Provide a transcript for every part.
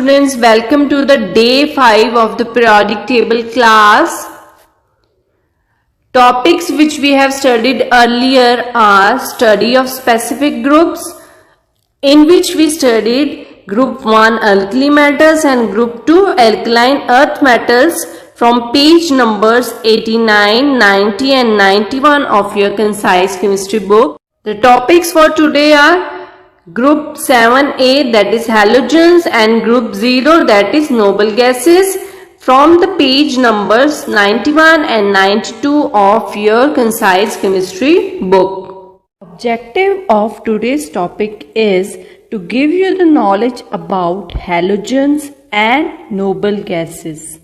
students, welcome to the day 5 of the periodic table class. Topics which we have studied earlier are study of specific groups, in which we studied group 1 alkali metals and group 2 alkaline earth metals from page numbers 89, 90 and 91 of your concise chemistry book. The topics for today are Group 7A, that is halogens, and Group 0, that is noble gases, from the page numbers 91 and 92 of your concise chemistry book. Objective of today's topic is to give you the knowledge about halogens and noble gases.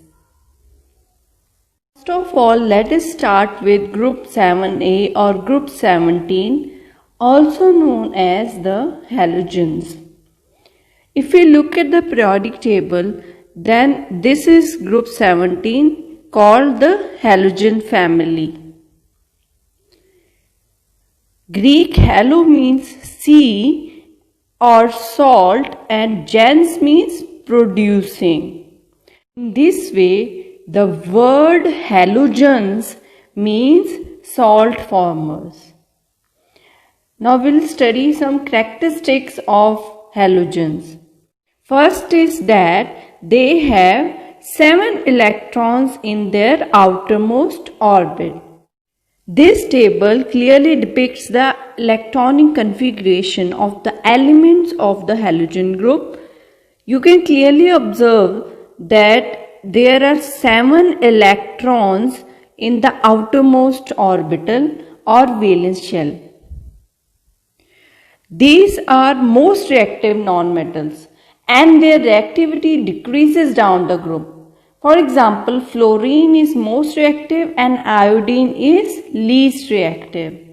First of all, let us start with Group 7A or Group 17, also known as the halogens. If we look at the periodic table, then this is group 17 called the halogen family. Greek halo means sea or salt and gens means producing. In this way, the word halogens means salt formers. Now we'll study some characteristics of halogens. First is that they have 7 electrons in their outermost orbit. This table clearly depicts the electronic configuration of the elements of the halogen group. You can clearly observe that there are 7 electrons in the outermost orbital or valence shell. These are most reactive nonmetals and their reactivity decreases down the group. For example, fluorine is most reactive and iodine is least reactive.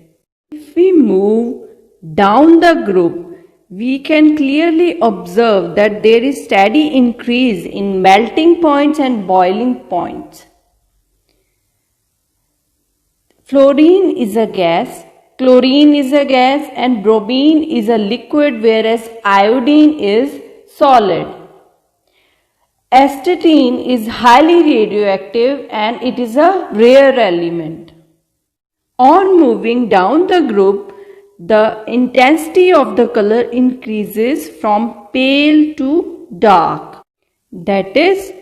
If we move down the group, we can clearly observe that there is steady increase in melting points and boiling points. Fluorine is a gas, chlorine is a gas and bromine is a liquid, whereas iodine is solid. Astatine is highly radioactive and it is a rare element. On moving down the group, the intensity of the color increases from pale to dark. That is,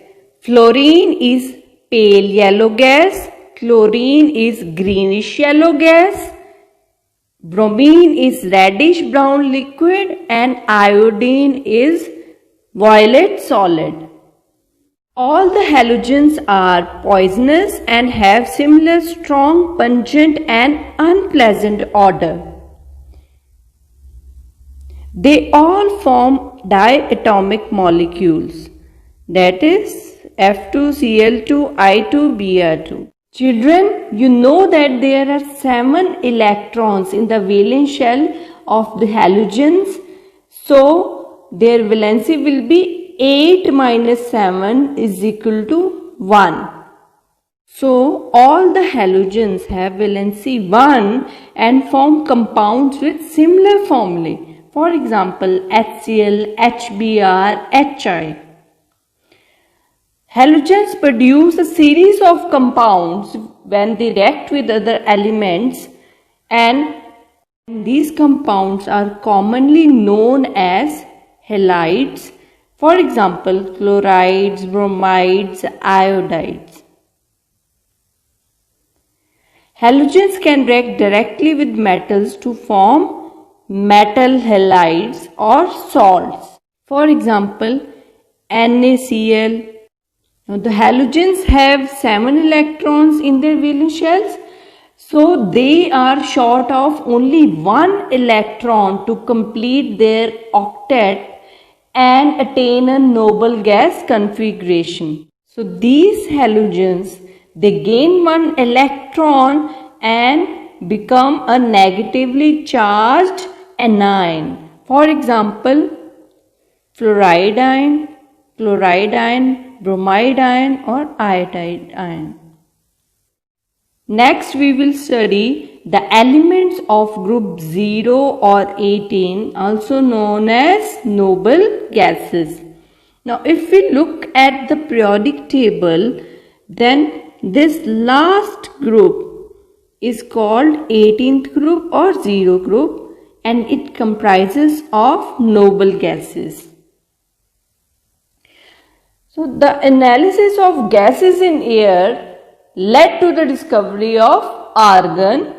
fluorine is pale yellow gas, chlorine is greenish yellow gas, bromine is reddish brown liquid and iodine is violet solid. All the halogens are poisonous and have similar strong, pungent and unpleasant odor. They all form diatomic molecules, that is F2Cl2 I2Br2. Children, you know that there are 7 electrons in the valence shell of the halogens. So, their valency will be 8 minus 7 is equal to 1. So, all the halogens have valency 1 and form compounds with similar formulae. For example, HCl, HBr, HI. Halogens produce a series of compounds when they react with other elements, and these compounds are commonly known as halides. For example, chlorides, bromides, iodides. Halogens can react directly with metals to form metal halides or salts. For example, NaCl. Now, the halogens have 7 electrons in their valence shells, so they are short of only 1 electron to complete their octet and attain a noble gas configuration. So, these halogens, they gain 1 electron and become a negatively charged anion. For example, fluoridine, chloridine, bromidine or iodine. Next, we will study the elements of group 0 or 18, also known as noble gases. Now if we look at the periodic table, then this last group is called 18th group or zero group, and it comprises of noble gases. So the analysis of gases in air led to the discovery of argon,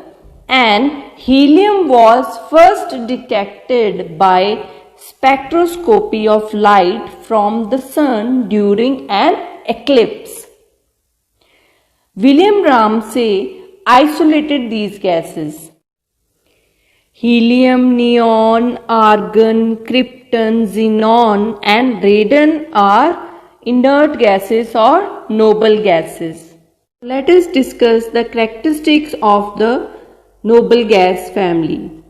and helium was first detected by spectroscopy of light from the sun during an eclipse. William Ramsay isolated these gases. Helium, neon, argon, krypton, xenon and radon are inert gases or noble gases. Let us discuss the characteristics of the noble gas family.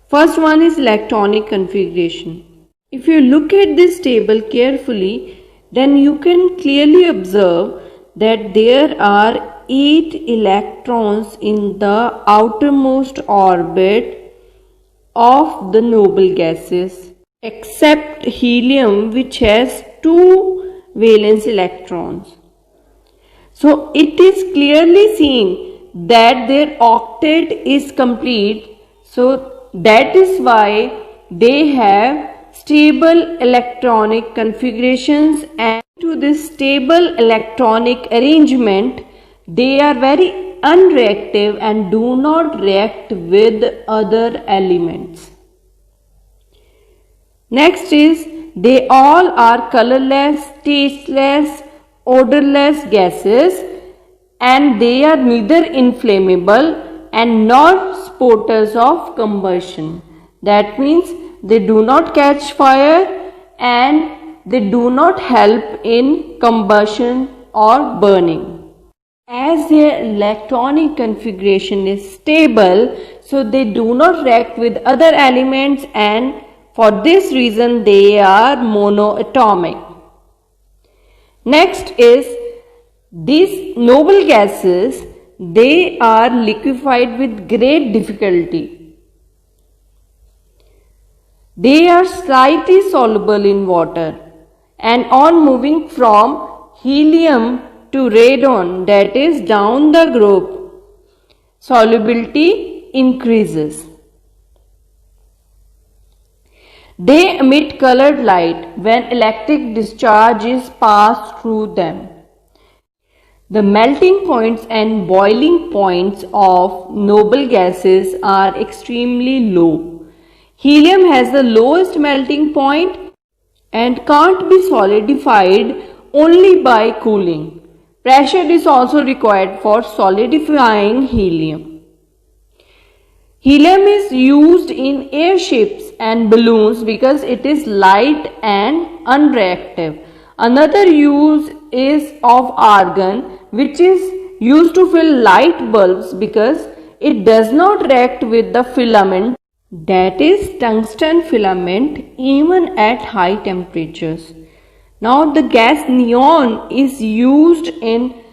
First one is electronic configuration. If you look at this table carefully, then you can clearly observe that there are 8 electrons in the outermost orbit of the noble gases, except helium, which has 2 valence electrons. So it is clearly seen that their octet is complete. So that is why they have stable electronic configurations, and to this stable electronic arrangement they are very unreactive and do not react with other elements. Next is they all are colorless, tasteless, odorless gases, and they are neither inflammable and nor sporters of combustion. That means they do not catch fire and they do not help in combustion or burning. As their electronic configuration is stable, so they do not react with other elements, and for this reason they are monoatomic. Next is these noble gases, they are liquefied with great difficulty. They are slightly soluble in water, and on moving from helium to radon, that is down the group, solubility increases. They emit colored light when electric discharge is passed through them. The melting points and boiling points of noble gases are extremely low. Helium has the lowest melting point and can't be solidified only by cooling. Pressure is also required for solidifying helium. Helium is used in airships and balloons because it is light and unreactive. Another use is of argon, which is used to fill light bulbs because it does not react with the filament, that is tungsten filament, even at high temperatures. Now the gas neon is used in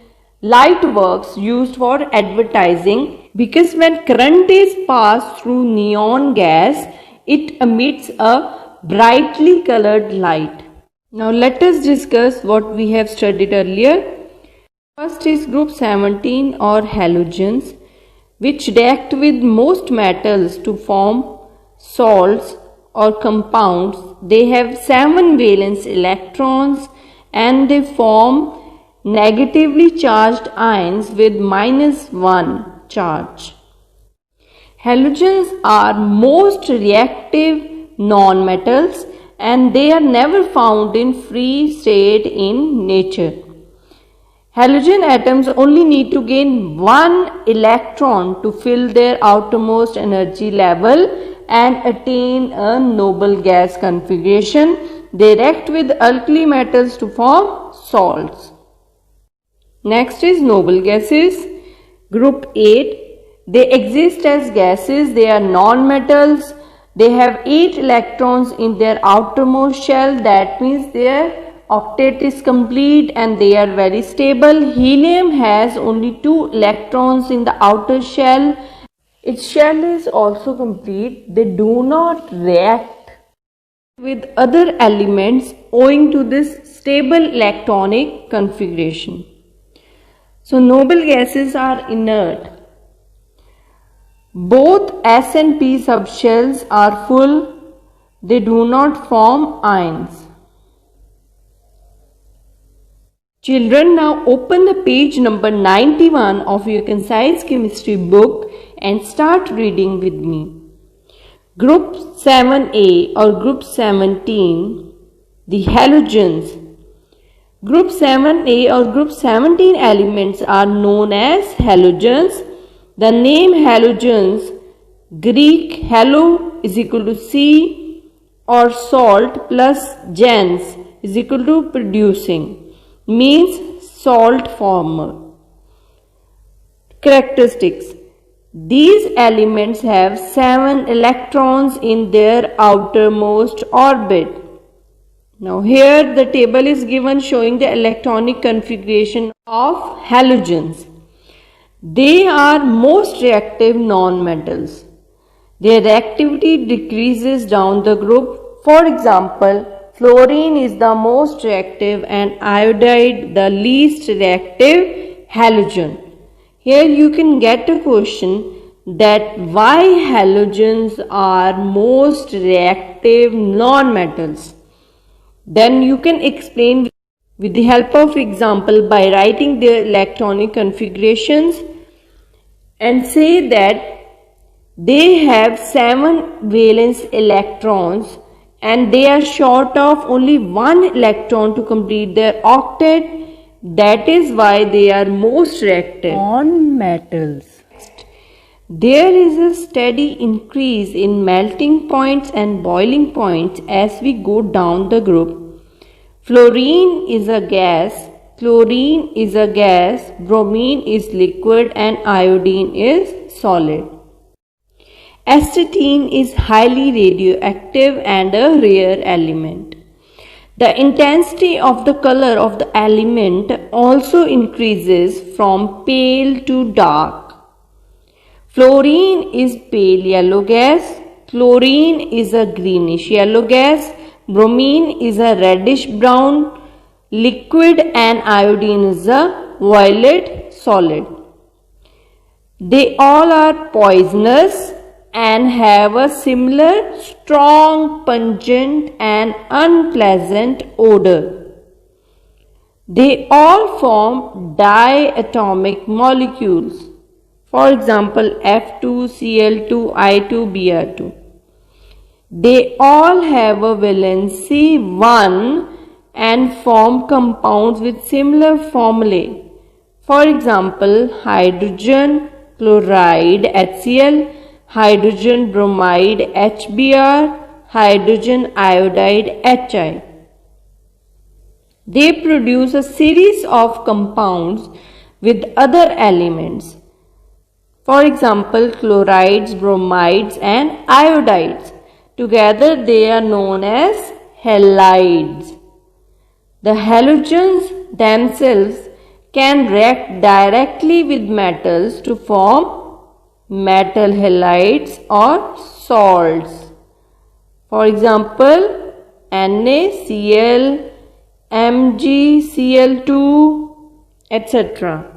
light works used for advertising, because when current is passed through neon gas, it emits a brightly colored light. Now let us discuss what we have studied earlier. First is group 17 or halogens, which react with most metals to form salts or compounds. They have 7 valence electrons and they form negatively charged ions with -1 charge. Halogens are most reactive nonmetals and they are never found in free state in nature. Halogen atoms only need to gain 1 electron to fill their outermost energy level and attain a noble gas configuration. They react with alkali metals to form salts. Next is noble gases. Group 8. They exist as gases. They are non-metals. They have 8 electrons in their outermost shell. That means their octet is complete and they are very stable. Helium has only 2 electrons in the outer shell. Its shell is also complete. They do not react with other elements owing to this stable electronic configuration. So noble gases are inert. Both S and P subshells are full. They do not form ions. Children, now open the page number 91 of your concise chemistry book and start reading with me. Group 7A or group 17, the halogens. Group 7A or group 17 elements are known as halogens. The name halogens, Greek halo is equal to sea or salt plus gens is equal to producing, means salt former. Characteristics. These elements have 7 electrons in their outermost orbit. Now here the table is given showing the electronic configuration of halogens. They are most reactive non-metals. Their reactivity decreases down the group. For example, fluorine is the most reactive and iodide the least reactive halogen. Here you can get a question that why halogens are most reactive non-metals. Then you can explain with the help of example by writing their electronic configurations and say that they have 7 valence electrons and they are short of only 1 electron to complete their octet. That is why they are most reactive on metals. There is a steady increase in melting points and boiling points as we go down the group. Fluorine is a gas, chlorine is a gas, bromine is liquid and iodine is solid. Astatine is highly radioactive and a rare element. The intensity of the color of the element also increases from pale to dark. Fluorine is pale yellow gas, chlorine is a greenish yellow gas, bromine is a reddish brown liquid and iodine is a violet solid. They all are poisonous and have a similar strong, pungent and unpleasant odor. They all form diatomic molecules. For example, F2, Cl2, I2, Br2. They all have a valency 1 and form compounds with similar formulae. For example, hydrogen chloride HCl, hydrogen bromide HBr, hydrogen iodide HI. They produce a series of compounds with other elements. For example, chlorides, bromides and iodides. Together they are known as halides. The halogens themselves can react directly with metals to form metal halides or salts. For example, NaCl, MgCl2, etc.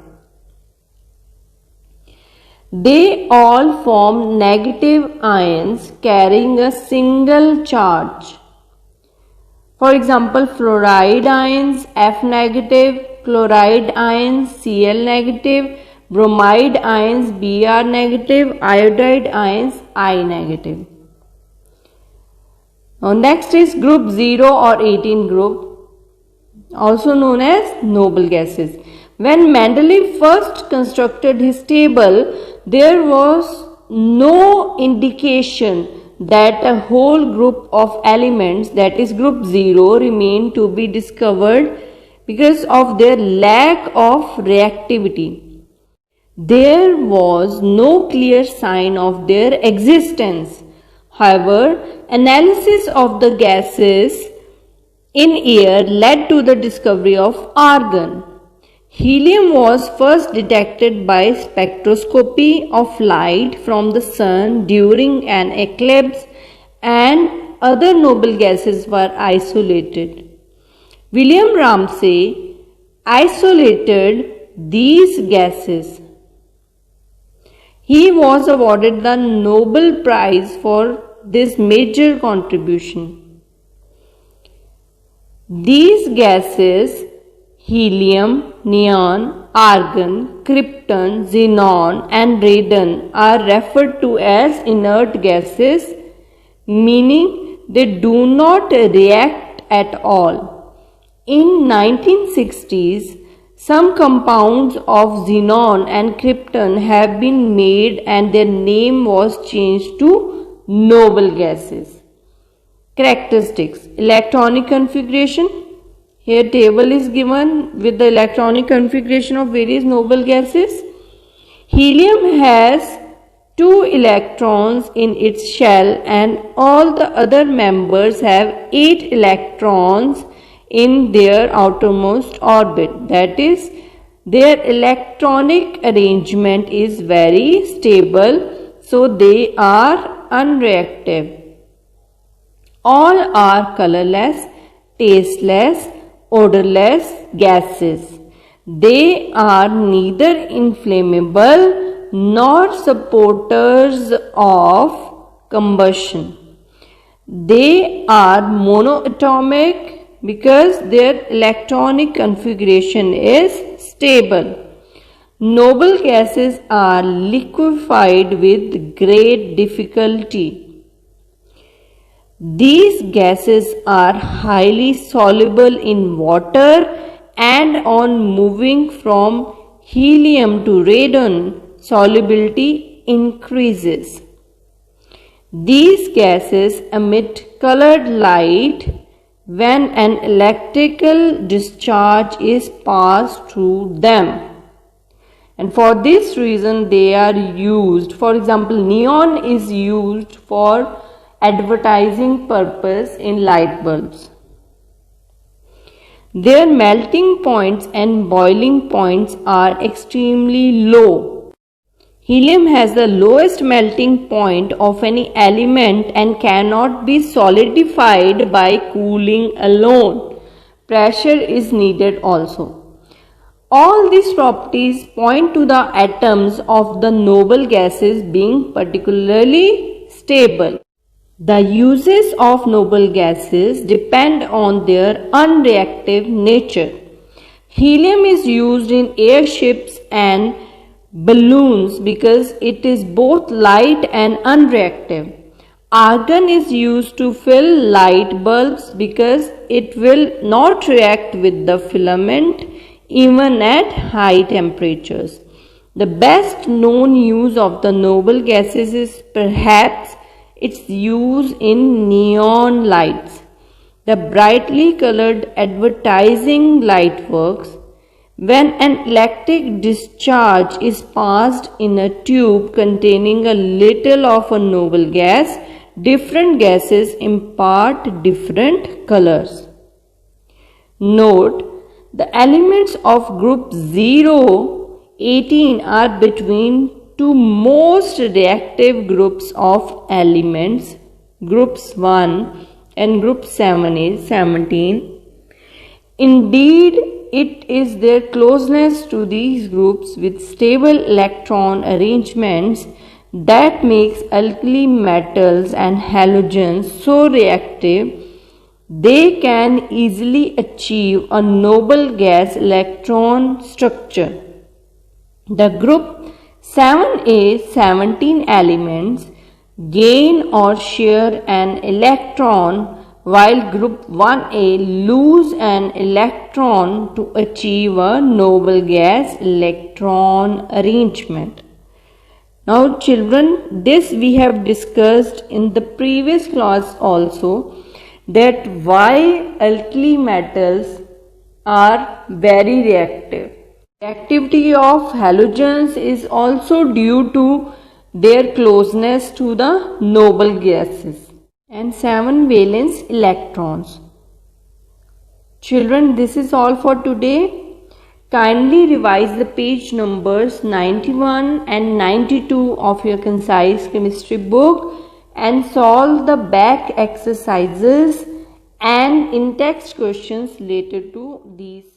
They all form negative ions carrying a single charge. For example, fluoride ions F negative, chloride ions Cl negative, bromide ions Br negative, iodide ions I negative. Now next is group 0 or 18 group, also known as noble gases. When Mendeleev first constructed his table, there was no indication that a whole group of elements, that is group 0, remained to be discovered because of their lack of reactivity. There was no clear sign of their existence. However, analysis of the gases in air led to the discovery of argon. Helium was first detected by spectroscopy of light from the sun during an eclipse, and other noble gases were isolated. William Ramsay isolated these gases. He was awarded the Nobel Prize for this major contribution. These gases, helium, neon, argon, krypton, xenon and radon, are referred to as inert gases, meaning they do not react at all. In 1960s, some compounds of xenon and krypton have been made and their name was changed to noble gases. Characteristics: electronic configuration. Here table is given with the electronic configuration of various noble gases. Helium has 2 electrons in its shell and all the other members have 8 electrons in their outermost orbit. That is, their electronic arrangement is very stable, so they are unreactive. All are colorless, tasteless, odorless gases. They are neither inflammable nor supporters of combustion. They are monoatomic because their electronic configuration is stable. Noble gases are liquefied with great difficulty. These gases are highly soluble in water, and on moving from helium to radon, solubility increases. These gases emit colored light when an electrical discharge is passed through them. And for this reason they are used. For example, neon is used for advertising purpose in light bulbs. Their melting points and boiling points are extremely low. Helium has the lowest melting point of any element and cannot be solidified by cooling alone. Pressure is needed also. All these properties point to the atoms of the noble gases being particularly stable. The uses of noble gases depend on their unreactive nature. Helium is used in airships and balloons because it is both light and unreactive. Argon is used to fill light bulbs because it will not react with the filament even at high temperatures. The best known use of the noble gases is perhaps its use in neon lights. The brightly colored advertising light works when an electric discharge is passed in a tube containing a little of a noble gas. Different gases impart different colors. Note, the elements of group 0, 18 are between two most reactive groups of elements, groups 1 and group 7 is 17. Indeed, it is their closeness to these groups with stable electron arrangements that makes alkali metals and halogens so reactive. They can easily achieve a noble gas electron structure. The group 7A 17 elements gain or share an electron, while group 1A lose an electron to achieve a noble gas electron arrangement. Now children, this we have discussed in the previous class also, that why alkali metals are very reactive. Reactivity of halogens is also due to their closeness to the noble gases and 7 valence electrons. Children, this is all for today. Kindly revise the page numbers 91 and 92 of your concise chemistry book and solve the back exercises and in-text questions related to these